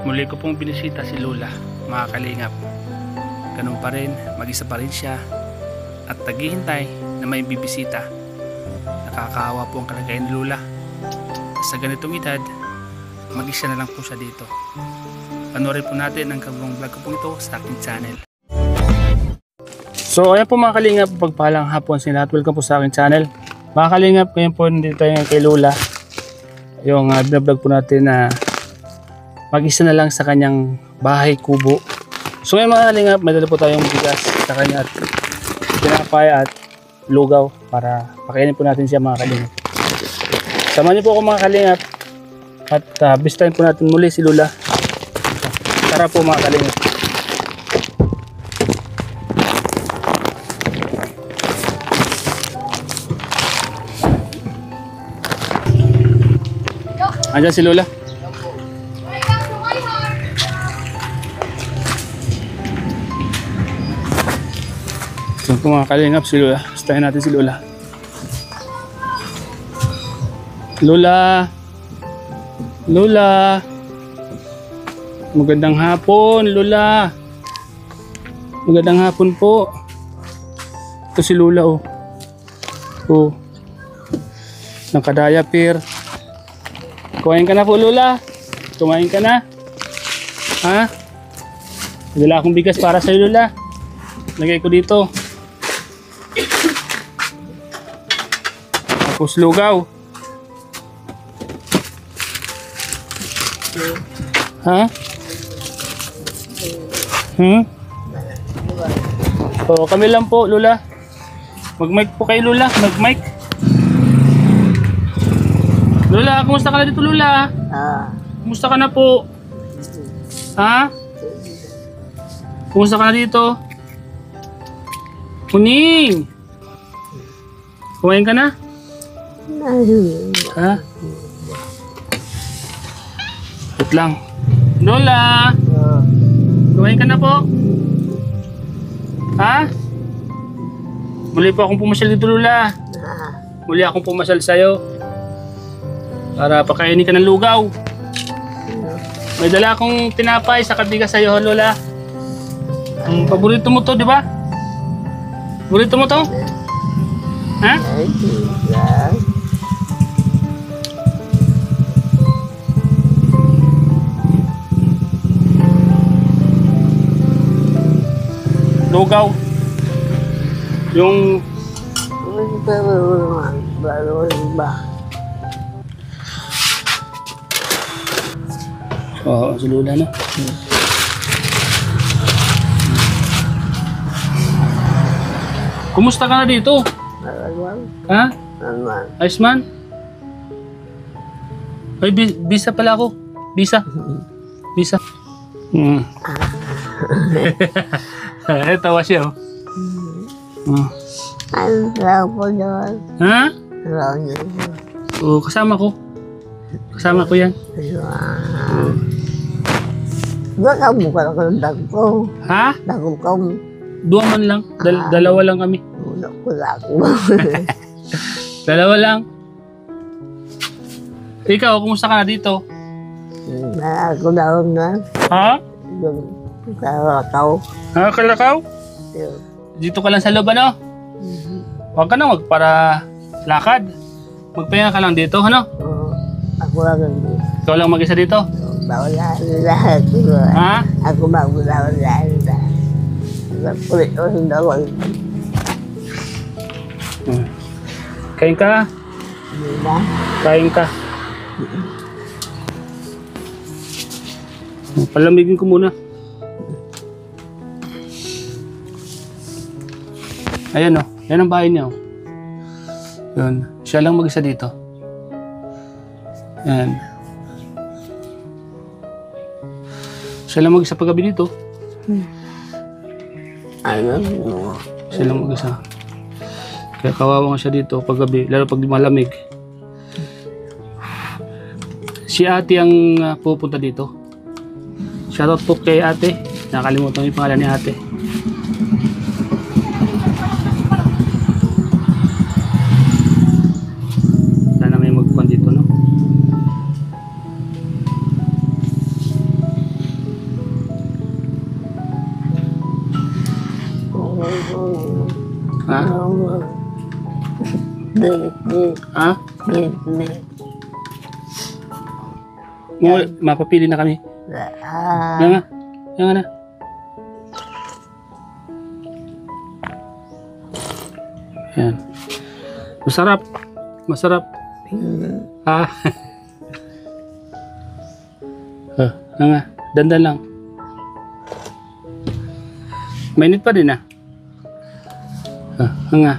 Muli ko pong binisita si Lola, mga kalingap. Ganun pa rin, mag-isa pa rin siya at naghihintay na may bibisita. Nakakaawa po ang kalagayan ni Lola. Sa ganitong edad, mag-isa na lang po siya dito. Panoorin po natin ang kagawang vlog ko po ito sa aking channel. So ayan po mga kalingap, pagpalang hapon sa lahat. Welcome po sa aking channel. Mga kalingap, ngayon po nandito tayo kay Lola. Yung vlog po natin na mag-isa na lang sa kanyang bahay kubo. So ngayon mga kalingap, may dala po tayong bigas sa kanya at tinapay at lugaw para pakainin po natin siya mga kalingap. Samahan niyo po ako mga kalingap at bisitahin po natin muli si Lola. Tara po mga kalingap. Andiyan si Lola. So po mga kalingap, si Lola. Bisitahin natin si Lola. Lola. Lola. Magandang hapon, Lola. Magandang hapon po. Ito si Lola oh. Oh. Nakadayapir. Kumain ka na po, Lola. Kumain ka na. Ha? Dala akong bigas para sa Lola. Lagay ko dito. Tapos lugaw. Ha? So, kami lang po, Lola. Mag-mic po kayo, Lola. Mag-mic. Lola, kumusta ka na dito, Lola? Kumusta ka na po? Ha? Kumusta ka na dito? Kuning! Kumain ka na? Ha? Wait lang. Lola! Kumain ka na po? Ha? Muli po akong pumasyal dito, Lola. Muli akong pumasyal sa'yo. Para pakainin ka ng lugaw. May dala akong tinapay sa kabigas sa'yo, Lola. Ang paborito mo to, di ba? Paborito mo to? Ha? Lugaw. Yung oo, si Lola na. Kumusta ka na dito? Ha? Ayos man? Ay, bisa pala ako. Bisa. Bisa. Tawa siya, oh. Ha? Oo, kasama ko. Kasama ko yan. Doon mo ka lang ng dagko. Ha? Dagko ka mo. Dua man lang. Dalawa lang kami. Dalawa lang. Ikaw, kumusta ka na dito? Ako daw na. Ha? Kalakaw. Ha, Kalakaw? Dito ka lang sa loob, ano? Huwag ka na para lakad. Magpahinga ka lang dito, ano? Ako lang. Ikaw lang mag-isa dito? Bawala lahat. Ha? Ako bawala lahat. Kulit ko sa dawal. Kain ka? Kain ka. Palamigin ko muna. Ayan o. Yan ang bahay niya o. Yun. Siya lang mag-isa dito. Yan. Siya lang mag-isa paggabi dito. Ano mo? Siya lang mag-isa. Kaya kawawa nga siya dito paggabi. Lalo pag malamig. Si ate ang pupunta dito. Shoutout po kay ate. Nakalimutan yung pangalan ni ate. Sana may magpuan dito, no? Ha? Ha? Mapapili na kami. Yan nga. Yan nga na. Yan. Masarap. Masarap. Ha? Yan nga. Dandan lang. Mainit pa din ah. Yan nga.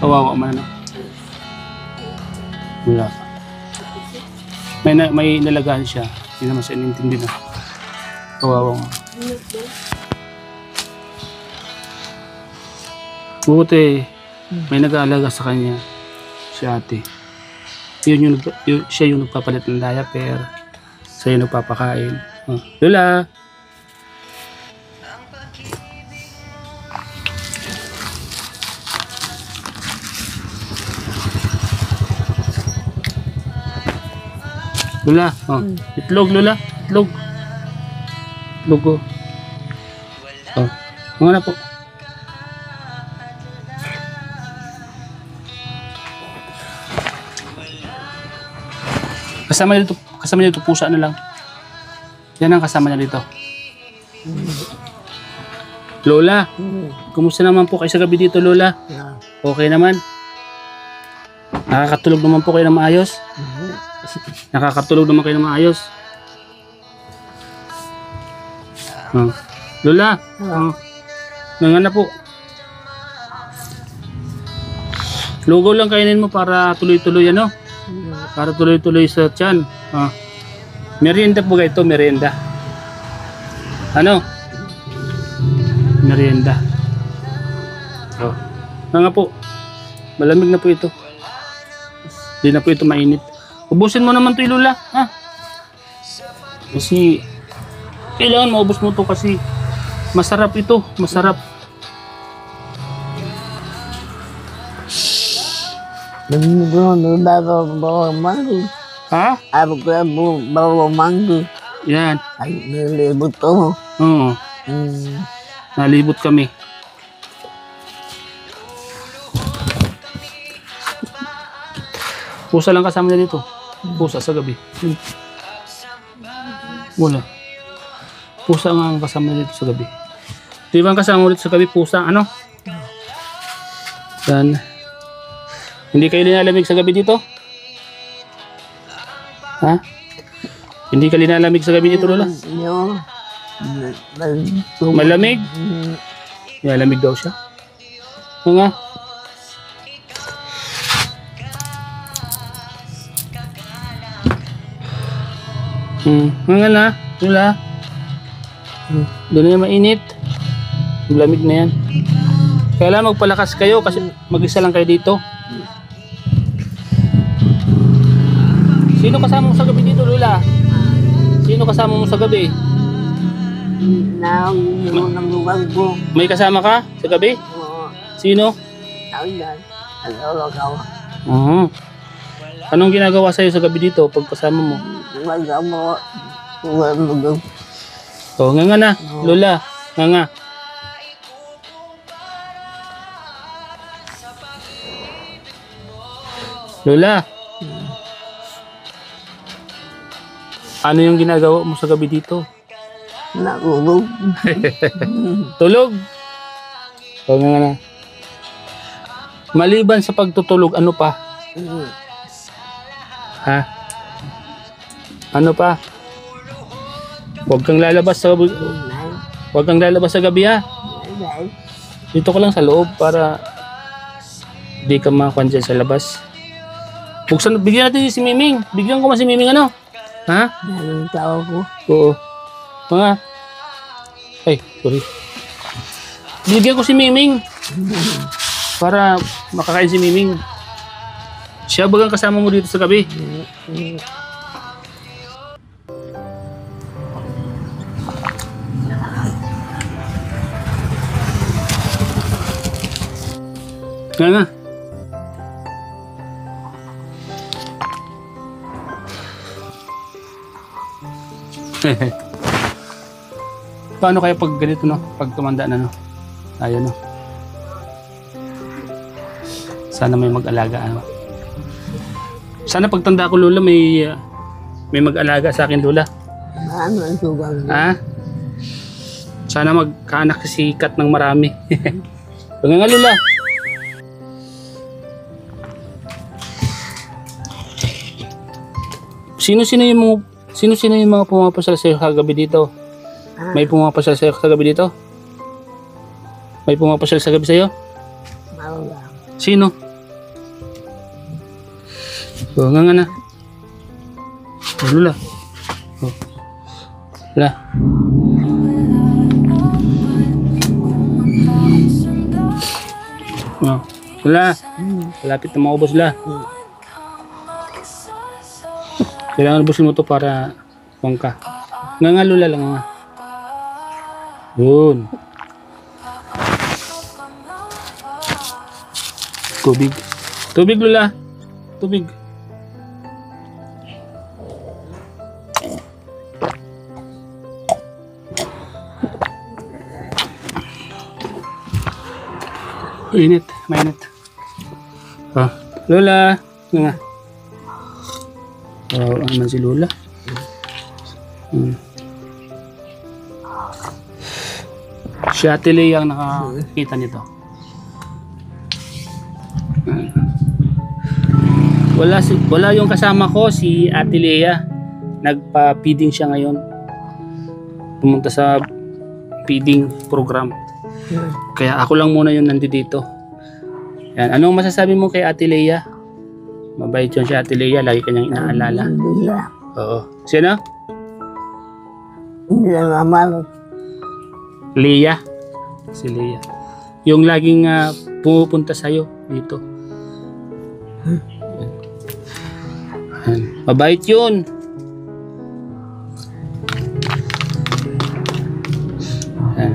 Kawawa man ano. Wala. May nalagaan siya. Hindi naman siya inintindi na. Kawawa nga. Buti may nag-aalaga sa kanya. Si ate. Siya yung nagpapalit ng diaper. Siya yung nagpapakain. Lola! Lola, itlog Lola, itlog. Itlog ko. Mga na po. Kasama niya dito pusa na lang. Yan ang kasama niya dito. Lola, kumusta naman po kayo sa gabi dito Lola? Okay naman? Nakakatulog naman po kayo ng maayos? Nakakatulog naman kayo ng maayos? Lola, na po. Lugaw lang kainin mo para tuloy-tuloy ano? Para tuloy-tuloy sa tiyan. Merienda po ito, merienda. Ano? Merienda. Nga po. Malamig na po ito. Hindi na po ito mainit. Ubusin mo naman ito Lola. Kasi kailangan maubos mo ito kasi masarap ito. Masarap. Ha? Yan. Nalibot ko. Oo. Nalibot kami. Pusa lang kasama niya dito. Pusa sa gabi. Wala. Pusa nga ang kasama niya dito sa gabi. Di ba ang kasama mo dito sa gabi? Pusa, ano? Yan. Hindi kayo linalamig sa gabi dito? Ha? Hindi ka linalamig sa gabi dito, Lola? Malamig? Malamig daw siya. Nga. Nga na, Lola. Doon na mainit. Malamig na yan. Kailangan magpalakas kayo kasi mag-isa lang kayo dito. Sino kasama mo sa gabi dito, Lola? Sino kasama mo sa gabi? May kasama ka sa gabi? Sino? Anong ginagawa sa'yo sa gabi dito pag kasama mo? Nga na, Lola. Nga. Lola. Ano yung ginagawa mo sa gabi dito? Natulog. Tulog? Nga na. Maliban sa pagtutulog, ano pa? Ha? Ano pa? Huwag kang lalabas sa gabi. Huwag kang lalabas sa gabi ha. Dito ka lang sa loob para di ka makakuan dyan sa labas. Bigyan natin si Miming. Bigyan ko si Miming ano? Ha? Anong tao ko? Oo. Mga. Ay, sorry. Bigyan ko si Miming. Para makakain si Miming. Siya bagang kasama mo dito sa gabi. Nga nga. Paano kaya pag ganito, no? Pag tumanda na, no? Tayo, no? Sana may mag-alaga, ano? Sana pagtanda ko, Lola, may mag-alaga sa akin, Lola. Marami ang sugal. Ha? Sana magkaanak si Kat ng marami. Huwag nga, Lola. Sino-sino yung mga pumapasal sa'yo kagabi dito? May pumapasal sa'yo kagabi dito? May pumapasal sa gabi sa'yo? Wala. Sino? Oh, nga na. Oh, Lola. Oh. Lola. Oh. Lola. Malapit na maubos, Lola. Kailangan ubusin mo to para puwang ka. Nga, Lola lang nga. Yun. Tubig. Tubig, Lola. Tubig. Init. Mainit. Ah, Lola. Nga. Wow, ano man si Lola? Si Ate Lea ang nakakita nito. Wala yung kasama ko, si Ate Lea. Nagpa-feeding siya ngayon. Pumunta sa feeding program. Kaya ako lang muna yung nandito. Yan. Anong masasabi mo kay Ate Lea? Mabait yun si Ate Lea. Lagi kanyang inaalala. Hindi na. Oo. Sino? Hindi na mamalot. Lea. Si Lea. Yung laging pumupunta sa'yo dito. Yan. Mabait yun. Yan.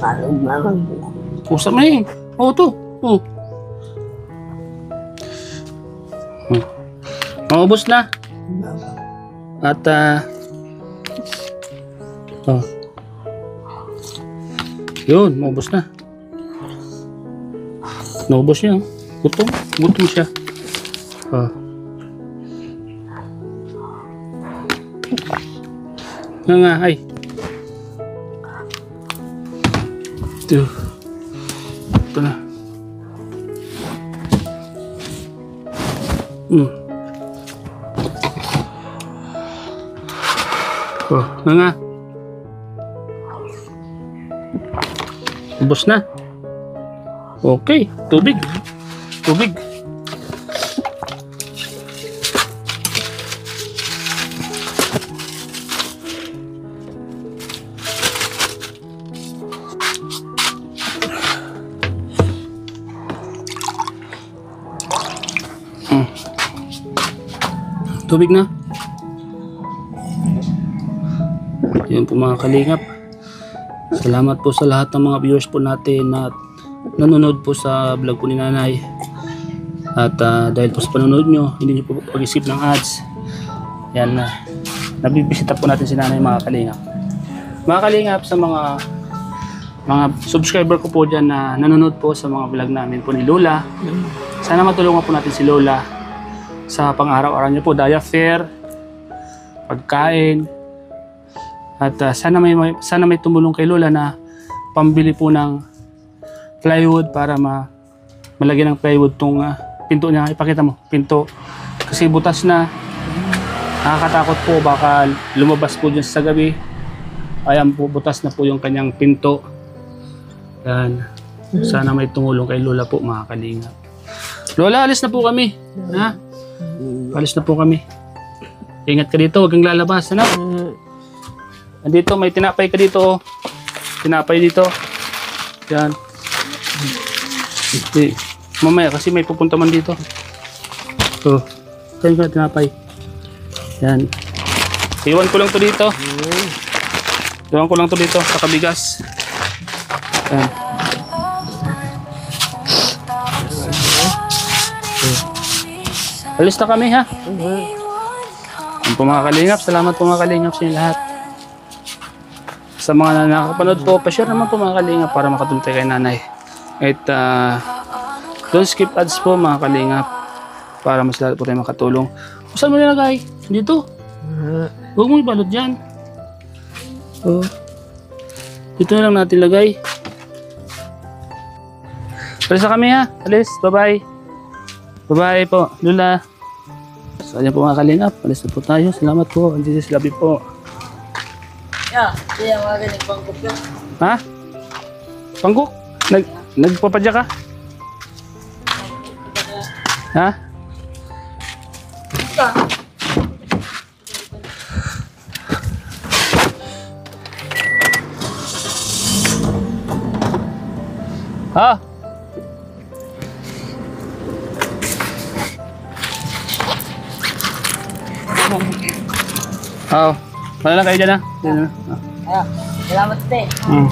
Malog naman. Usap na eh. Oo to. Oo. Maubos na. At yun, maubos na. Naubos niya. Gutom. Gutom siya. Nga, ay. Ito na. Nga. Ubos na. Okay, tubig. Tubig. Tubig na. Yun po mga kalingap. Salamat po sa lahat ng mga viewers po natin na nanonood po sa vlog po ni Nanay. At dahil po sa panonood nyo, hindi nyo po pag-isip ng ads. Yan na. Nabibisita po natin si Nanay mga kalingap. Mga kalingap, sa mga subscriber ko po dyan na nanonood po sa mga vlog namin po ni Lola. Sana matulungan po natin si Lola sa pang-araw-araw niyo po, diet fair, pagkain, at sana may tumulong kay Lola na pambili po ng plywood para malagyan ng plywood tong pinto niya. Ipakita mo, pinto. Kasi butas na. Nakakatakot po, baka lumabas po dyan sa gabi. Ayan po, butas na po yung kanyang pinto. Yan. Sana may tumulong kay Lola po mga kalingap. Lola, alis na po kami. Ha? Alis na po kami. Ingat ka dito, huwag kang lalabas. Ano? Andito, may tinapay ka dito. Oh. Tinapay dito. Yan. Mamaya kasi may pupunta man dito. Oh, kain ko na tinapay. Yan. Iwan ko lang to dito. Iwan ko lang to dito sa kabigas. Yan. Alis na kami ha. Ang po mga kalingap, salamat po mga kalingap sa inyo lahat. Sa mga nakakapanood po, pa-share naman po mga kalingap para makatulong tayo kay nanay. At don't skip ads po mga kalingap para mas lalo po tayo makatulong. Saan mo nilagay? Dito? Huwag mo ibalot dyan. Oh. Dito na lang natin lagay. Alis na kami ha. Alis. Bye-bye. Bye-bye po. Lula. So, ayan po mga kalingap. Alis na po tayo. Salamat po. Jesus love you po. Iya, mga ganit pangkop yun. Ha? Pangguk? Nagpapadya ka? Ha? Ha? Oh, wala lang kayo dyan ha? Salamat te. Hmm.